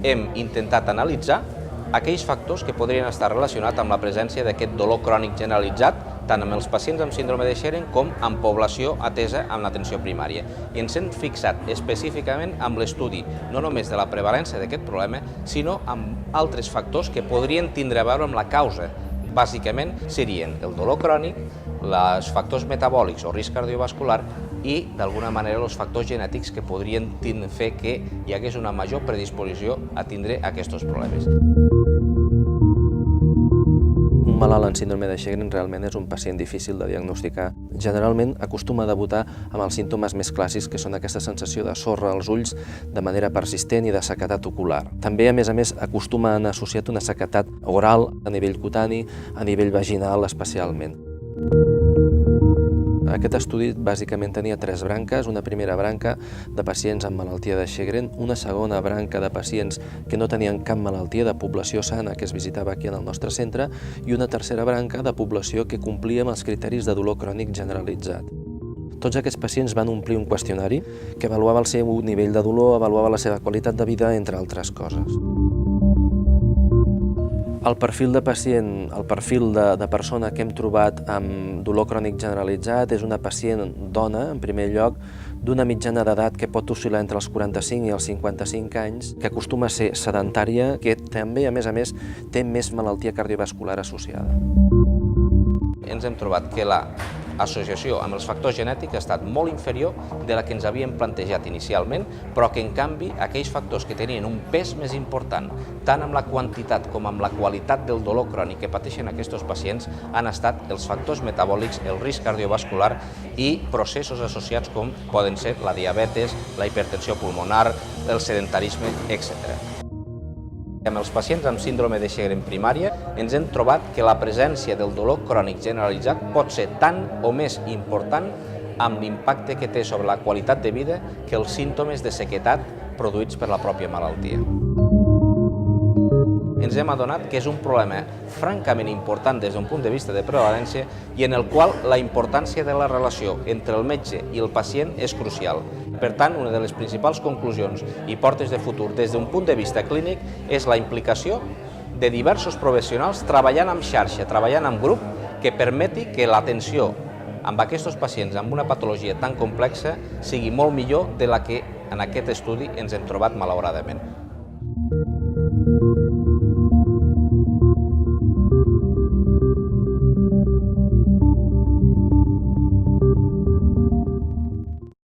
Hem intentat analitzar aquells factors que podrien estar relacionats amb la presència d'aquest dolor crònic generalitzat, tant amb els pacients amb síndrome de Sjögren com amb població atesa amb l'atenció primària. I ens hem fixat específicament amb l'estudi no només de la prevalença d'aquest problema, sinó amb altres factors que podrien tindre a veure amb la causa. Bàsicament serien el dolor crònic, els factors metabòlics o risc cardiovascular i, d'alguna manera, els factors genètics que podrien fer que hi hagués una major predisposició a tindre aquests problemes. Un malalt amb síndrome de Sjögren realment és un pacient difícil de diagnosticar. Generalment acostuma a debutar amb els símptomes més clàssics, que són aquesta sensació de sorra als ulls de manera persistent i de sequedat ocular. També, a més, acostuma a anar associat una sequedat oral, a nivell cutani, a nivell vaginal especialment. Aquest estudi bàsicament tenia 3 branques, una primera branca de pacients amb malaltia de Sjögren, una segona branca de pacients que no tenien cap malaltia, de població sana que es visitava aquí en el nostre centre, i una tercera branca de població que complia amb els criteris de dolor crònic generalitzat. Tots aquests pacients van omplir un qüestionari que avaluava el seu nivell de dolor, avaluava la seva qualitat de vida, entre altres coses. El perfil de pacient, el perfil de persona que hem trobat amb dolor crònic generalitzat és una pacient dona, en primer lloc, d'una mitjana d'edat que pot oscil·lar entre els 45 i els 55 anys, que acostuma a ser sedentària, que també, a més, té més malaltia cardiovascular associada. Ens hem trobat que l'associació amb els factors genètics ha estat molt inferior de la que ens havíem plantejat inicialment, però que, en canvi, aquells factors que tenien un pes més important, tant amb la quantitat com amb la qualitat del dolor crònic que pateixen aquests pacients, han estat els factors metabòlics, el risc cardiovascular i processos associats com poden ser la diabetes, la hipertensió pulmonar, el sedentarisme, etc. Amb els pacients amb síndrome de Sjögren primària ens hem trobat que la presència del dolor crònic generalitzat pot ser tan o més important amb l'impacte que té sobre la qualitat de vida que els símptomes de sequedat produïts per la pròpia malaltia. Ens hem adonat que és un problema francament important des d'un punt de vista de prevalència i en el qual la importància de la relació entre el metge i el pacient és crucial. Per tant, una de les principals conclusions i portes de futur des d'un punt de vista clínic és la implicació de diversos professionals treballant en xarxa, treballant en grup, que permeti que l'atenció amb aquests pacients amb una patologia tan complexa sigui molt millor de la que en aquest estudi ens hem trobat malauradament.